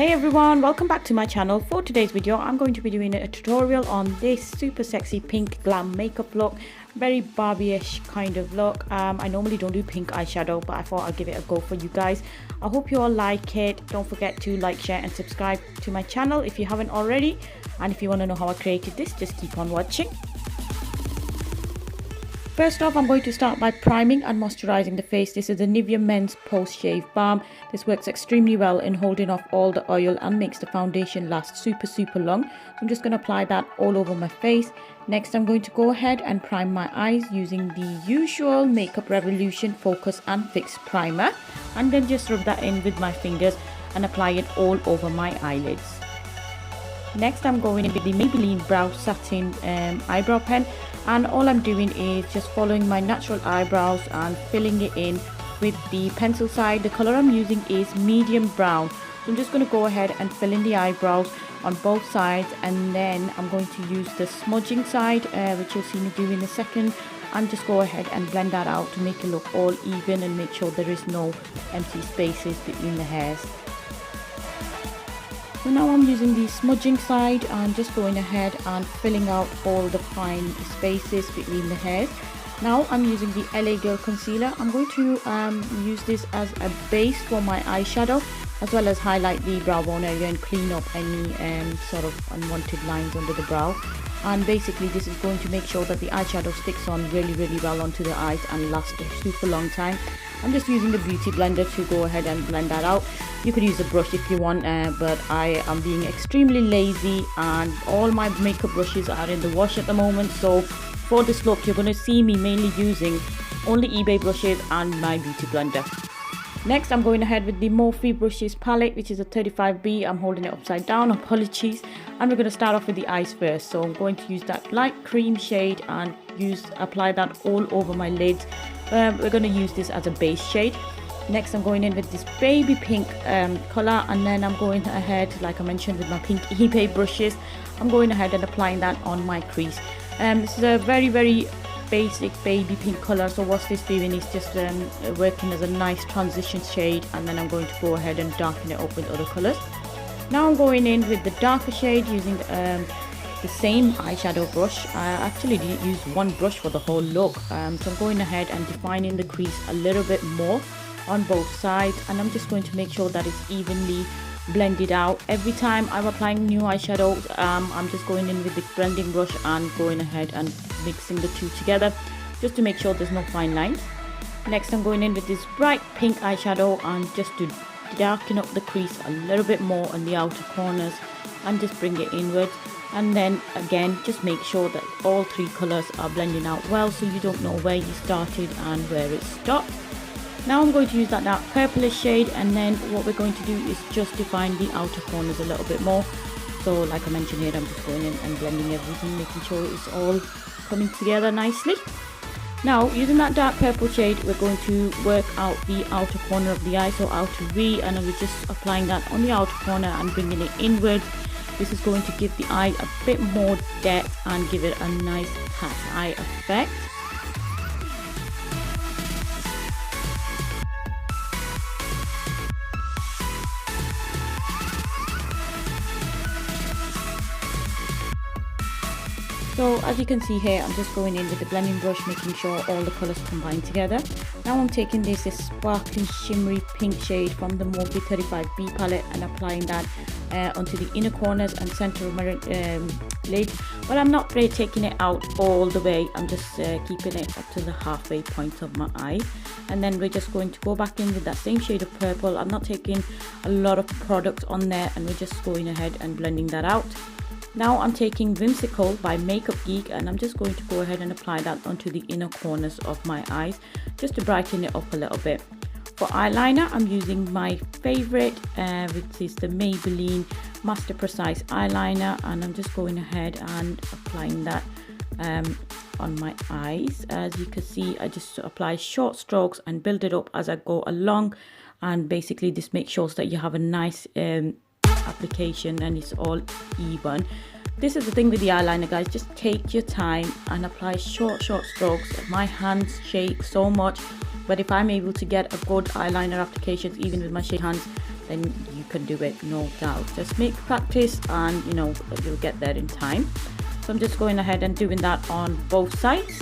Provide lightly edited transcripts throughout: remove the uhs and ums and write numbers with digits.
Hey everyone, welcome back to my channel. For today's video I'm going to be doing a tutorial on this super sexy pink glam makeup look. Very Barbie-ish kind of look. I normally don't do pink eyeshadow, but I thought I'd give it a go for you guys. I hope you all like it. Don't forget to like, share and subscribe to my channel if you haven't already, and if you want to know how I created this, just keep on watching. First off, I'm going to start by priming and moisturizing the face. This is the Nivea Men's Post Shave Balm. This works extremely well in holding off all the oil and makes the foundation last super long. So I'm just going to apply that all over my face. Next, I'm going to go ahead and prime my eyes using the usual Makeup Revolution Focus and Fix Primer. And then just rub that in with my fingers and apply it all over my eyelids. Next, I'm going in with the Maybelline Brow Satin Eyebrow Pen. And all I'm doing is just following my natural eyebrows and filling it in with the pencil side. The color I'm using is medium brown. So I'm just going to go ahead and fill in the eyebrows on both sides, and then I'm going to use the smudging side, which you'll see me do in a second, and just go ahead and blend that out to make it look all even and make sure there is no empty spaces between the hairs. So now I'm using the smudging side and just going ahead and filling out all the fine spaces between the hairs. Now I'm using the LA Girl Concealer. I'm going to use this as a base for my eyeshadow, as well as highlight the brow bone area and clean up any sort of unwanted lines under the brow. And basically this is going to make sure that the eyeshadow sticks on really well onto the eyes and lasts a super long time. I'm just using the beauty blender to go ahead and blend that out. You could use a brush if you want, but I am being extremely lazy and all my makeup brushes are in the wash at the moment. So for this look you're going to see me mainly using only eBay brushes and my beauty blender. Next, I'm going ahead with the Morphe Brushes palette, which is a 35B. I'm holding it upside down, apologies. And we're going to start off with the eyes first. So I'm going to use that light cream shade and apply that all over my lids. We're going to use this as a base shade. Next, I'm going in with this baby pink color, and then I'm going ahead, like I mentioned, with my pink eBay brushes. I'm going ahead and applying that on my crease. This is a very basic baby pink color, so what's this doing is just working as a nice transition shade, and then I'm going to go ahead and darken it up with other colors. Now I'm going in with the darker shade using the same eyeshadow brush. I actually didn't use one brush for the whole look, so I'm going ahead and defining the crease a little bit more on both sides, and I'm just going to make sure that it's evenly blended out. Every time I'm applying new eyeshadow, I'm just going in with the blending brush and going ahead and mixing the two together just to make sure there's no fine lines. Next, I'm going in with this bright pink eyeshadow and just to darken up the crease a little bit more on the outer corners and just bring it inwards. And then again, just make sure that all three colors are blending out well, so you don't know where you started and where it stopped. Now I'm going to use that dark purplish shade, and then what we're going to do is just define the outer corners a little bit more. So like I mentioned here, I'm just going in and blending everything, making sure it's all coming together nicely. Now using that dark purple shade, we're going to work out the outer corner of the eye, so outer V, and we're just applying that on the outer corner and bringing it inwards. This is going to give the eye a bit more depth and give it a nice cat eye effect. So as you can see here, I'm just going in with the blending brush, making sure all the colours combine together. Now I'm taking this sparkling shimmery pink shade from the Morphe 35B palette and applying that onto the inner corners and centre of my lid. But I'm not really taking it out all the way, I'm just keeping it up to the halfway point of my eye. And then we're just going to go back in with that same shade of purple. I'm not taking a lot of product on there, and we're just going ahead and blending that out. Now I'm taking Whimsical by Makeup Geek, and I'm just going to go ahead and apply that onto the inner corners of my eyes just to brighten it up a little bit. For eyeliner, I'm using my favorite, which is the Maybelline Master Precise eyeliner, and I'm just going ahead and applying that on my eyes. As you can see, I just apply short strokes and build it up as I go along, and basically this makes sure that you have a nice application and it's all even. This is the thing with the eyeliner, guys, just take your time and apply short strokes. My hands shake so much, but if I'm able to get a good eyeliner application even with my shake hands, then you can do it, no doubt. Just make practice and you know, you'll get there in time. So I'm just going ahead and doing that on both sides.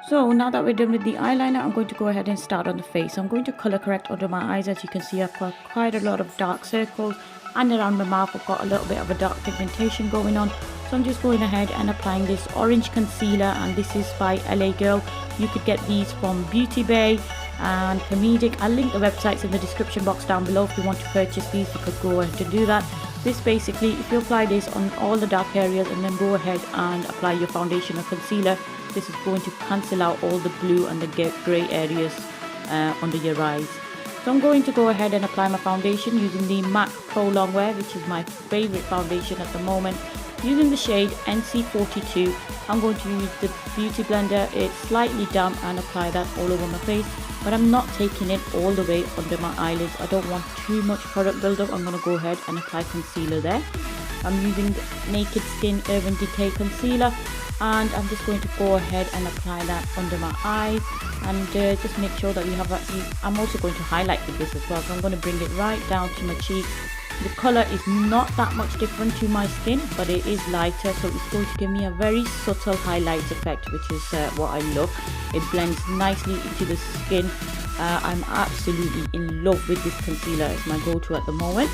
So now that we're done with the eyeliner, I'm going to go ahead and start on the face. I'm going to color correct under my eyes. As you can see, I've got quite a lot of dark circles, and around my mouth I've got a little bit of a dark pigmentation going on. So I'm just going ahead and applying this orange concealer, and this is by LA Girl. You could get these from Beauty Bay and Comedic. I'll link the websites in the description box down below. If you want to purchase these, you could go ahead to do that. This basically, if you apply this on all the dark areas and then go ahead and apply your foundation or concealer, this is going to cancel out all the blue and the grey areas under your eyes. So I'm going to go ahead and apply my foundation using the MAC Pro Long Wear, which is my favourite foundation at the moment. Using the shade NC42, I'm going to use the beauty blender. It's slightly damp, and apply that all over my face, but I'm not taking it all the way under my eyelids. I don't want too much product buildup. I'm going to go ahead and apply concealer there. I'm using Naked Skin Urban Decay Concealer, and I'm just going to go ahead and apply that under my eyes, and just make sure that you have I'm also going to highlight with this as well, so I'm going to bring it right down to my cheek. The colour is not that much different to my skin, but it is lighter, so it's going to give me a very subtle highlight effect, which is what I love. It blends nicely into the skin. I'm absolutely in love with this concealer. It's my go-to at the moment.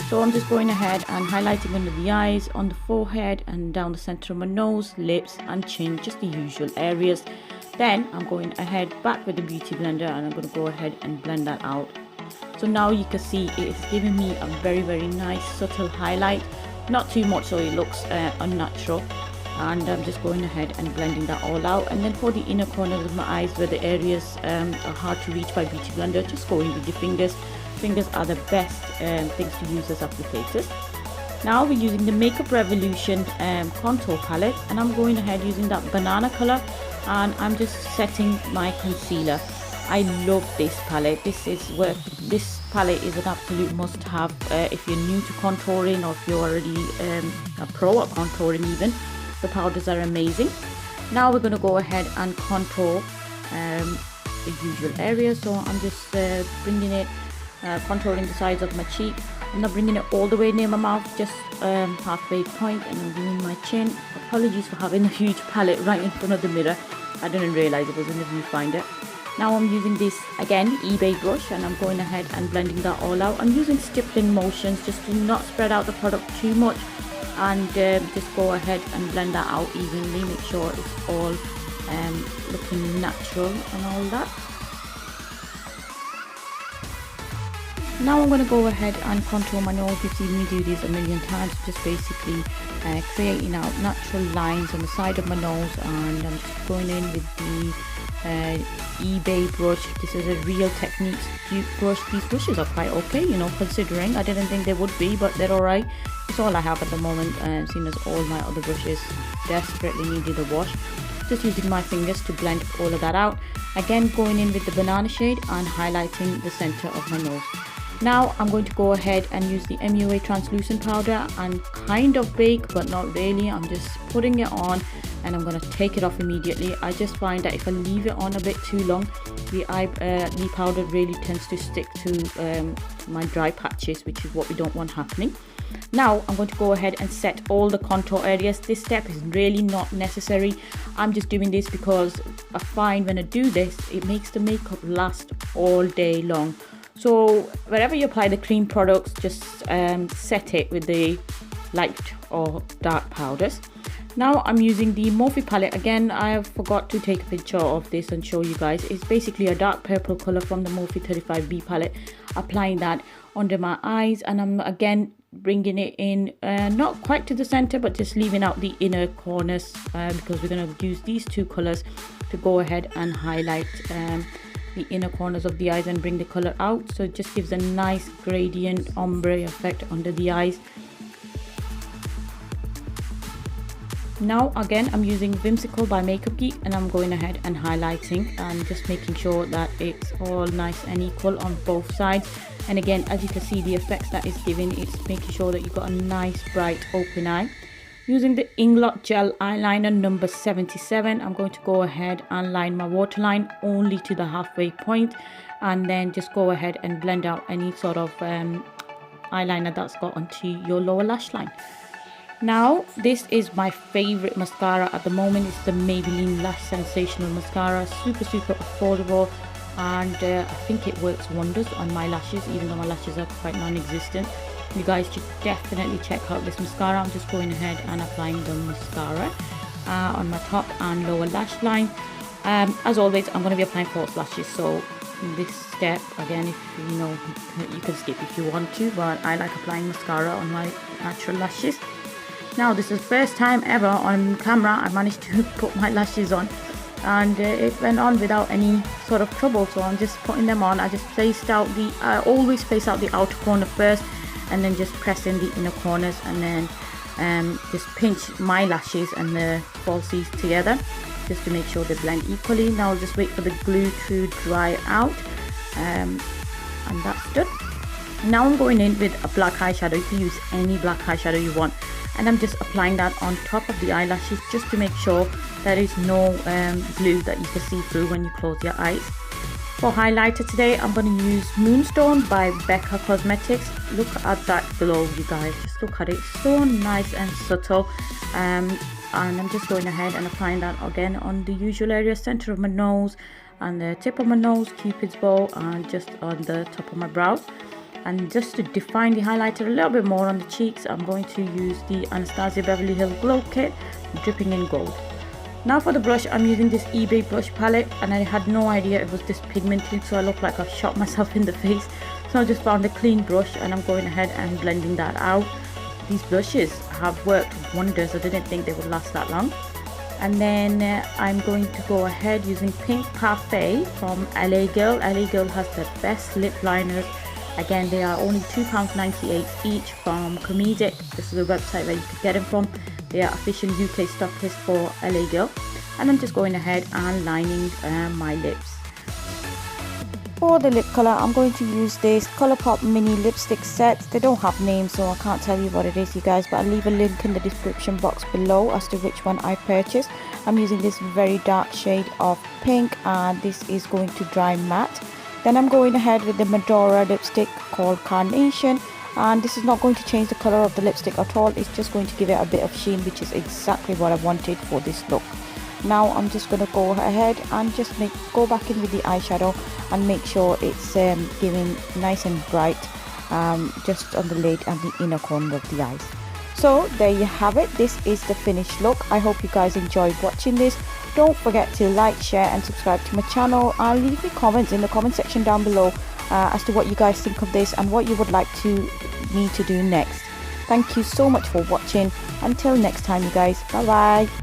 So I'm just going ahead and highlighting under the eyes, on the forehead, and down the center of my nose, lips and chin, just the usual areas. Then I'm going ahead back with the beauty blender, and I'm going to go ahead and blend that out. So now you can see it's giving me a very nice subtle highlight, not too much so it looks unnatural. And I'm just going ahead and blending that all out. And then for the inner corners of my eyes, where the areas are hard to reach by beauty blender, just go in with your fingers. Fingers are the best things to use as applicators. Now we're using the Makeup Revolution contour palette, and I'm going ahead using that banana color, and I'm just setting my concealer. I love this palette. This palette is an absolute must-have if you're new to contouring, or if you're already a pro at contouring even. The powders are amazing. Now we're going to go ahead and contour the usual areas. So I'm just bringing it, contouring the sides of my cheek. I'm not bringing it all the way near my mouth, just halfway point, and I'm doing my chin. Apologies for having a huge palette right in front of the mirror. I didn't realize it was in the viewfinder. Now I'm using this, again, eBay brush, and I'm going ahead and blending that all out. I'm using stippling motions just to not spread out the product too much, and just go ahead and blend that out evenly. Make sure it's all looking natural and all that. Now I'm going to go ahead and contour my nose. You've seen me do this a million times, just basically creating out natural lines on the side of my nose, and I'm just going in with the eBay brush. This is a Real Techniques Dupe brush. These brushes are quite okay, you know, considering. I didn't think they would be, but they're alright. It's all I have at the moment, seeing as all my other brushes desperately needed a wash. Just using my fingers to blend all of that out. Again, going in with the banana shade and highlighting the center of my nose. Now I'm going to go ahead and use the Mua Translucent Powder and kind of bake, but not really. I'm just putting it on, and I'm going to take it off immediately. I just find that if I leave it on a bit too long, the powder really tends to stick to my dry patches, which is what we don't want happening. Now I'm going to go ahead and set all the contour areas. This step is really not necessary. I'm just doing this because I find when I do this, it makes the makeup last all day long. So wherever you apply the cream products, just set it with the light or dark powders. Now I'm using the Morphe palette. Again, I forgot to take a picture of this and show you guys. It's basically a dark purple color from the Morphe 35B palette. Applying that under my eyes, and I'm again bringing it in, not quite to the center, but just leaving out the inner corners, because we're going to use these two colors to go ahead and highlight the inner corners of the eyes and bring the color out. So it just gives a nice gradient ombre effect under the eyes. Now again, I'm using Whimsical by Makeup Geek, and I'm going ahead and highlighting and just making sure that it's all nice and equal on both sides. And again, as you can see, the effects that it's giving, it's making sure that you've got a nice bright open eye. Using the Inglot Gel Eyeliner number 77, I'm going to go ahead and line my waterline only to the halfway point, and then just go ahead and blend out any sort of eyeliner that's got onto your lower lash line. Now, this is my favorite mascara at the moment. It's the Maybelline Lash Sensational Mascara. Super affordable, and I think it works wonders on my lashes, even though my lashes are quite non-existent. You guys should definitely check out this mascara. I'm just going ahead and applying the mascara on my top and lower lash line. As always, I'm going to be applying false lashes, so this step, again, if you know, you can skip if you want to, but I like applying mascara on my natural lashes. Now, this is the first time ever on camera I managed to put my lashes on, and it went on without any sort of trouble. So I'm just putting them on. I just placed out I always place out the outer corner first, and then just press in the inner corners, and then just pinch my lashes and the falsies together just to make sure they blend equally. Now I'll just wait for the glue to dry out, and that's done. Now I'm going in with a black eyeshadow. You can use any black eyeshadow you want, and I'm just applying that on top of the eyelashes just to make sure there is no glue that you can see through when you close your eyes. For highlighter today, I'm going to use Moonstone by Becca Cosmetics. Look at that glow, you guys. Just look at it. So nice and subtle. And I'm just going ahead and applying that again on the usual area, center of my nose and the tip of my nose, Cupid's bow, and just on the top of my brow. And just to define the highlighter a little bit more on the cheeks, I'm going to use the Anastasia Beverly Hills Glow Kit, dripping in gold. Now for the brush, I'm using this eBay brush palette, and I had no idea it was this pigmented, so I look like I've shot myself in the face. So I just found a clean brush, and I'm going ahead and blending that out. These brushes have worked wonders. I didn't think they would last that long. And then I'm going to go ahead using Pink Parfait from LA Girl. LA Girl has the best lip liners. Again, they are only £2.98 each from Comedic. This is the website where you can get them from. They are official UK stockist for LA Girl. And I'm just going ahead and lining my lips. For the lip color, I'm going to use this Colourpop mini lipstick set. They don't have names, so I can't tell you what it is, you guys, but I'll leave a link in the description box below as to which one I purchased. I'm using this very dark shade of pink, and this is going to dry matte. Then I'm going ahead with the Medora lipstick called Carnation, and this is not going to change the color of the lipstick at all. It's just going to give it a bit of sheen, which is exactly what I wanted for this look. Now I'm just going to go ahead and just go back in with the eyeshadow and make sure it's giving nice and bright just on the lid and the inner corner of the eyes. So there you have it. This is the finished look. I hope you guys enjoyed watching this. Don't forget to like, share and subscribe to my channel, and leave me comments in the comment section down below as to what you guys think of this and what you would like me to do next. Thank you so much for watching. Until next time, you guys. Bye bye.